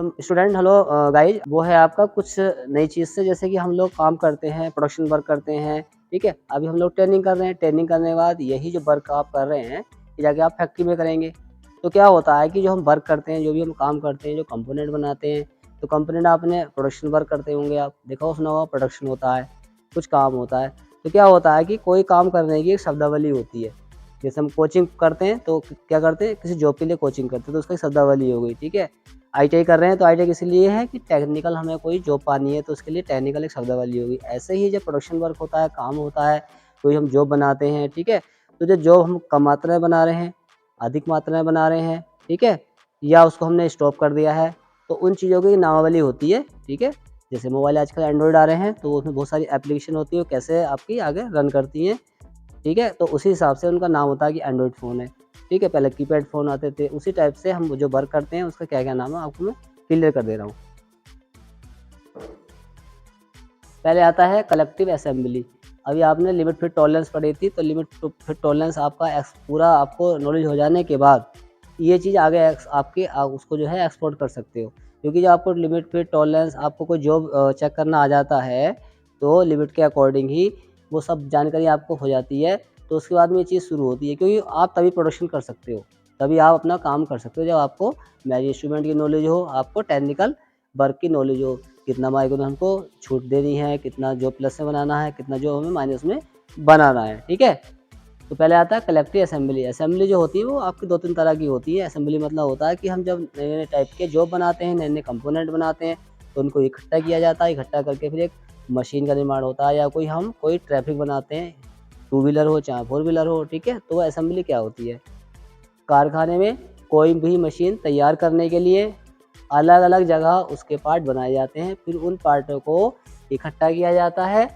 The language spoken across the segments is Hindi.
Hello student, hello guys. वो है आपका कुछ नई चीज़ से, जैसे कि हम लोग काम करते हैं, प्रोडक्शन वर्क करते हैं, ठीक है। अभी हम लोग ट्रेनिंग कर रहे हैं, ट्रेनिंग करने के बाद यही जो वर्क आप कर रहे हैं ये जाके आप फैक्ट्री में करेंगे। तो क्या होता है कि जो हम वर्क करते हैं, जो भी हम काम करते हैं, जो कंपोनेंट बनाते हैं, तो कंपोनेंट आपने प्रोडक्शन वर्क करते होंगे, आप देखा हो, सुना होगा, प्रोडक्शन होता है, कुछ काम होता है। तो क्या होता है कि कोई काम करने की एक शब्दावली होती है। जैसे हम कोचिंग करते हैं तो क्या करते हैं, किसी जॉब के लिए कोचिंग करते हैं तो उसका एक शब्दावली हो गई, ठीक है। आईटीआई कर रहे हैं तो आईटीआई इसलिए है कि टेक्निकल हमें कोई जॉब पानी है, तो उसके लिए टेक्निकल एक शब्दावली होगी। ऐसे ही जब प्रोडक्शन वर्क होता है, काम होता है, कोई हम जॉब बनाते हैं, ठीक है। तो जो जॉब हम कम मात्रा में बना रहे हैं, अधिक मात्रा में बना रहे हैं, ठीक है, या उसको हमने स्टॉप कर दिया है, तो उन चीज़ों की नामावली होती है, ठीक है। जैसे मोबाइल आजकल एंड्रॉयड आ रहे हैं तो उसमें बहुत सारी एप्लीकेशन होती है, वो कैसे आपकी आगे रन करती हैं, ठीक है। तो उसी हिसाब से उनका नाम होता है कि एंड्रॉयड फ़ोन है, ठीक है। पहले कीपैड फ़ोन आते थे, उसी टाइप से हम जो वर्क करते हैं उसका क्या-क्या नाम है आपको मैं क्लियर कर दे रहा हूँ। पहले आता है कलेक्टिव असेंबली। अभी आपने लिमिट फिट टॉलरेंस पढ़ी थी, तो लिमिट फिट टॉलरेंस आपका पूरा आपको नॉलेज हो जाने के बाद ये चीज़ आगे आपके उसको जो है एक्सपोर्ट कर सकते हो। क्योंकि जब आपको लिमिट फिट टॉलरेंस आपको कोई जॉब चेक करना आ जाता है, तो लिमिट के अकॉर्डिंग ही वो सब जानकारी आपको हो जाती है। तो उसके बाद में ये चीज़ शुरू होती है, क्योंकि आप तभी प्रोडक्शन कर सकते हो, तभी आप अपना काम कर सकते हो जब आपको मैनेजमेंट की नॉलेज हो, आपको टेक्निकल वर्क की नॉलेज हो। कितना माइक्रोन हमको छूट देनी है, कितना जो प्लस में बनाना है, कितना जो हमें माइनस में बनाना है, ठीक है। तो पहले आता है कलेक्टिव असेंबली। असेंबली जो होती है वो आपकी 2-3 तरह की होती है। असेंबली मतलब होता है कि हम जब नए-नए टाइप के जॉब बनाते हैं, नए-नए कंपोनेंट बनाते हैं, तो उनको इकट्ठा किया जाता है। इकट्ठा करके फिर एक मशीन का निर्माण होता है, या कोई ट्रैफिक बनाते हैं, टू व्हीलर हो चाहे फोर व्हीलर हो, ठीक है। तो वो असेंबली क्या होती है, कारखाने में कोई भी मशीन तैयार करने के लिए अलग-अलग जगह उसके पार्ट बनाए जाते हैं, फिर उन पार्टों को इकट्ठा किया जाता है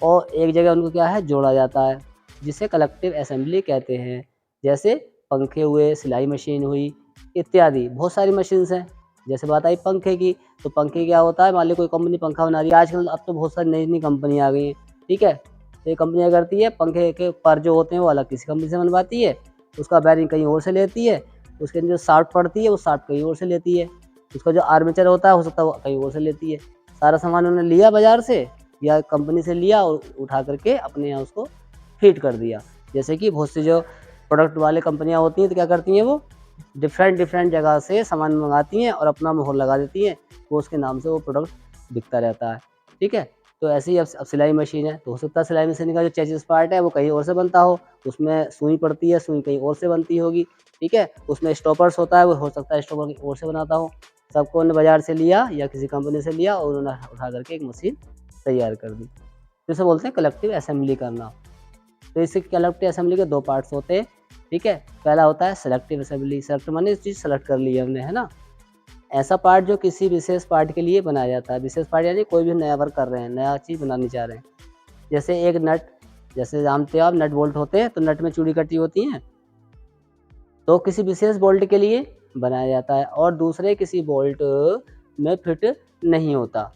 और एक जगह उनको क्या है जोड़ा जाता है, जिसे कलेक्टिव असेंबली कहते हैं। जैसे पंखे हुए, सिलाई मशीन हुई, इत्यादि बहुत सारी मशीन्स हैं। जैसे बात आई पंखे की, तो पंखे क्या होता है, मान ली कोई कंपनी पंखा बना रही है, आजकल अब तो बहुत सारी नई-नई कंपनी आ गई हैं, ठीक है। तो ये कंपनियाँ करती है, पंखे के पर जो होते हैं वो अलग किसी कंपनी से बनवाती है, उसका बेयरिंग कहीं और से लेती है, उसके अंदर जो शाफ्ट पड़ती है वो शाफ्ट कहीं और से लेती है, उसका जो आर्मेचर होता है हो सकता है वो कहीं और से लेती है। सारा सामान उन्होंने लिया बाज़ार से या कंपनी से लिया और उठा करके अपने यहाँ उसको फिट कर दिया। जैसे कि बहुत सी जो प्रोडक्ट वाले कंपनियाँ होती हैं तो क्या करती हैं, वो डिफरेंट जगह से सामान मँगाती हैं और अपना मोहर लगा देती हैं, वो उसके नाम से वो प्रोडक्ट बिकता रहता है, ठीक है। तो ऐसे ही अब सिलाई मशीन है, तो हो सकता है सिलाई मशीन का जो चेसिस पार्ट है वो कहीं और से बनता हो, उसमें सुई पड़ती है, सुई कहीं और से बनती होगी, ठीक है। उसमें स्टॉपर्स होता है, वो हो सकता है स्टॉपर कहीं और से बनाता हो। सबको उन्होंने बाज़ार से लिया या किसी कंपनी से लिया और उन्होंने उठा करके एक मशीन तैयार कर दी। तो इसे बोलते हैं कलेक्टिव असेंबली करना। तो इसे कलेक्टिव असेंबली के 2 पार्ट्स होते हैं, ठीक है। पहला होता है सेलेक्टिव असेंबली। सेलेक्ट माने इस चीज़ सेलेक्ट कर ली हमने, है ना। ऐसा पार्ट जो किसी विशेष पार्ट के लिए बनाया जाता है। विशेष पार्ट यानी कोई भी नया वर्क कर रहे हैं, नया चीज़ बनानी चाह रहे हैं। जैसे एक नट, जैसे जानते हो आप नट बोल्ट होते हैं, तो नट में चूड़ी कटी होती हैं, तो किसी विशेष बोल्ट के लिए बनाया जाता है और दूसरे किसी बोल्ट में फिट नहीं होता।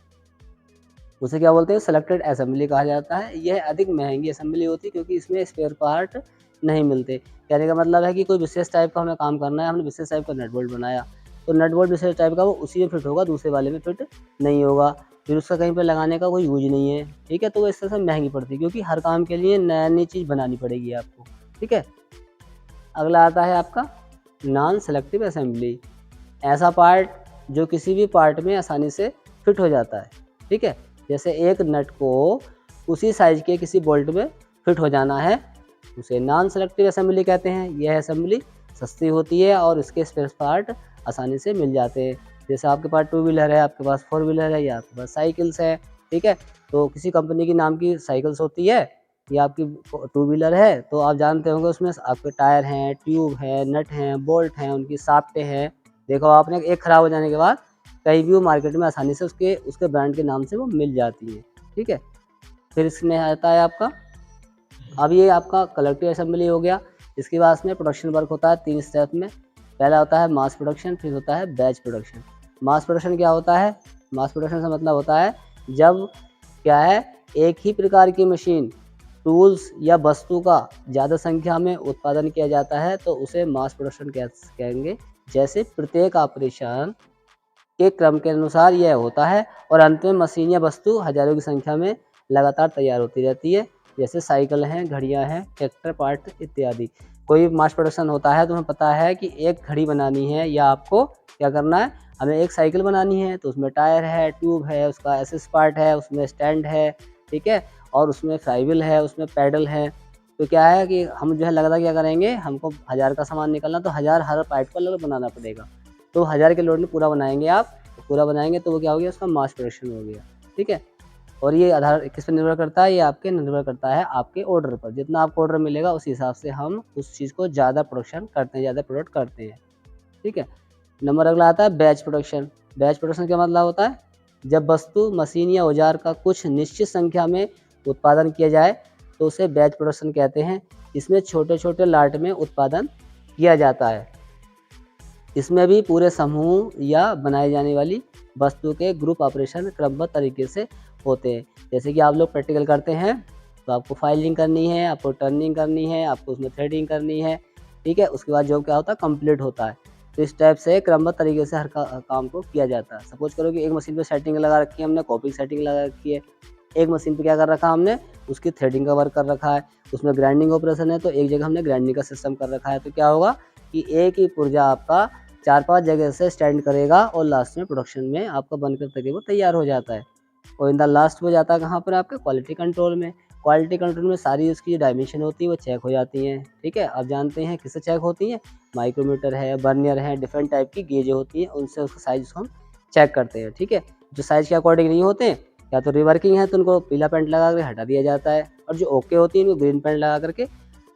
उसे क्या बोलते हैं, सेलेक्टेड असेंबली कहा जाता है। यह अधिक महंगी असेंबली होती है क्योंकि इसमें स्पेयर पार्ट नहीं मिलते। कहने का मतलब है कि कोई विशेष टाइप का हमें काम करना है, हमने विशेष टाइप का नट बोल्ट बनाया, तो नट बोल्ट विशेष टाइप का वो उसी में फिट होगा, दूसरे वाले में फिट नहीं होगा। फिर उसका कहीं पे लगाने का कोई यूज़ नहीं है, ठीक है। तो वो इस तरह से महंगी पड़ती है क्योंकि हर काम के लिए नई-नई चीज़ बनानी पड़ेगी आपको, ठीक है। अगला आता है आपका नॉन सेलेक्टिव असेंबली। ऐसा पार्ट जो किसी भी पार्ट में आसानी से फिट हो जाता है, ठीक है। जैसे एक नट को उसी साइज़ के किसी बोल्ट में फिट हो जाना है, उसे नॉन सेलेक्टिव असेंबली कहते हैं। यह असेंबली सस्ती होती है और इसके स्पेयर पार्ट आसानी से मिल जाते हैं। जैसे आपके पास टू व्हीलर है, आपके पास फोर व्हीलर है या आपके पास साइकिल्स है, ठीक है। तो किसी कंपनी की नाम की साइकिल्स होती है या आपकी टू व्हीलर है, तो आप जानते होंगे उसमें आपके टायर हैं, ट्यूब है, नट हैं, बोल्ट हैं, उनकी शाफ्टें हैं। देखो आपने एक ख़राब हो जाने के बाद कहीं भी वो मार्केट में आसानी से उसके ब्रांड के नाम से वो मिल जाती है, ठीक है। फिर इसमें आता है आपका, अब ये आपका कलेक्टिव असेंबली हो गया। इसके बाद में प्रोडक्शन वर्क होता है 3 स्टेप में। पहला होता है मास प्रोडक्शन, फिर होता है बैच प्रोडक्शन। मास प्रोडक्शन क्या होता है, मास प्रोडक्शन का मतलब होता है जब क्या है, एक ही प्रकार की मशीन, टूल्स या वस्तु का ज़्यादा संख्या में उत्पादन किया जाता है तो उसे मास प्रोडक्शन कहेंगे। जैसे प्रत्येक ऑपरेशन के क्रम के अनुसार यह होता है और अंत में मशीन या वस्तु हजारों की संख्या में लगातार तैयार होती रहती है, जैसे साइकिल हैं, घड़ियां हैं, ट्रैक्टर पार्ट इत्यादि। कोई मास प्रोडक्शन होता है तो हमें पता है कि एक घड़ी बनानी है या आपको क्या करना है, हमें एक साइकिल बनानी है तो उसमें टायर है, ट्यूब है, उसका एसेस पार्ट है, उसमें स्टैंड है, ठीक है, और उसमें फ्लाईव्हील है, उसमें पैडल है। तो क्या है कि हम जो है लगातार क्या करेंगे, हमको 1000 का सामान निकलना तो 1000 हर पार्ट को अलग बनाना पड़ेगा। तो 1000 के लोड में पूरा बनाएंगे आप, तो पूरा बनाएंगे तो वो क्या हो गया, उसका मास प्रोडक्शन हो गया, ठीक है। और ये आधार किस पर निर्भर करता है, ये आपके निर्भर करता है आपके ऑर्डर पर। जितना आपको ऑर्डर मिलेगा उस हिसाब से हम उस चीज़ को ज़्यादा प्रोडक्शन करते हैं, ज़्यादा प्रोडक्ट करते हैं, ठीक है। नंबर अगला आता है बैच प्रोडक्शन। बैच प्रोडक्शन का मतलब होता है जब वस्तु, मशीन या औजार का कुछ निश्चित संख्या में उत्पादन किया जाए तो उसे बैच प्रोडक्शन कहते हैं। इसमें छोटे-छोटे लॉट में उत्पादन किया जाता है। इसमें भी पूरे समूह या बनाई जाने वाली वस्तु के ग्रुप ऑपरेशन क्रमबद्ध तरीके से होते हैं। जैसे कि आप लोग प्रैक्टिकल करते हैं तो आपको फाइलिंग करनी है, आपको टर्निंग करनी है, आपको उसमें थ्रेडिंग करनी है, ठीक है। उसके बाद जो क्या होता है, कंप्लीट होता है। तो इस टाइप से क्रमबद्ध तरीके से हर काम को किया जाता है। सपोज करो कि एक मशीन पे सेटिंग लगा रखी है हमने, कॉपी सेटिंग लगा रखी है। एक मशीन पे क्या कर रखा हमने, उसकी थ्रेडिंग का वर्क कर रखा है। उसमें ग्राइंडिंग ऑपरेशन है तो एक जगह हमने ग्राइंडिंग का सिस्टम कर रखा है। तो क्या होगा कि एक ही पुर्जा आपका 4-5 जगह से स्टैंड करेगा और लास्ट में प्रोडक्शन में आपका बनकर तकरीबन तैयार हो जाता है। और इन द लास्ट हो जाता है कहाँ पर, आपके क्वालिटी कंट्रोल में। क्वालिटी कंट्रोल में सारी उसकी जो डायमेंशन होती है वो चेक हो जाती हैं, ठीक है। आप जानते हैं किससे चेक होती हैं, माइक्रोमीटर है, बर्नियर है, डिफरेंट टाइप की गेजें होती हैं, उनसे उसका साइज़ को हम चेक करते हैं, ठीक है। जो साइज़ के अकॉर्डिंग नहीं होते हैं या तो रिवर्किंग है तो उनको पीला पेंट लगा कर हटा दिया जाता है, और जो ओके होती है उनको ग्रीन पेंट लगा करके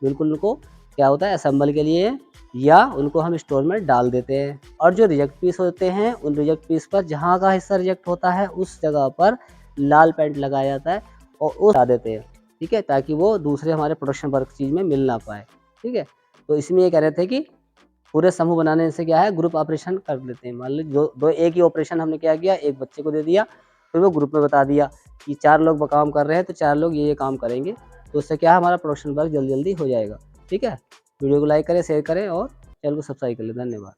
बिल्कुल उनको क्या होता है, असेंबल के लिए या उनको हम स्टोर में डाल देते हैं। और जो रिजेक्ट पीस होते हैं उन रिजेक्ट पीस पर जहाँ का हिस्सा रिजेक्ट होता है उस जगह पर लाल पेंट लगाया जाता है और वो हटा देते हैं, ठीक है, ताकि वो दूसरे हमारे प्रोडक्शन वर्क चीज़ में मिल ना पाए, ठीक है। तो इसमें ये कह रहे थे कि पूरे समूह बनाने से क्या है, ग्रुप ऑपरेशन कर देते हैं। मान लीजिए दो एक ही ऑपरेशन हमने क्या किया, एक बच्चे को दे दिया, फिर वो ग्रुप में बता दिया कि 4 लोग काम कर रहे हैं तो 4 लोग ये काम करेंगे। तो उससे क्या है, हमारा प्रोडक्शन वर्क जल्दी-जल्दी हो जाएगा, ठीक है। वीडियो को लाइक करें, शेयर करें और चैनल को सब्सक्राइब कर लें। धन्यवाद।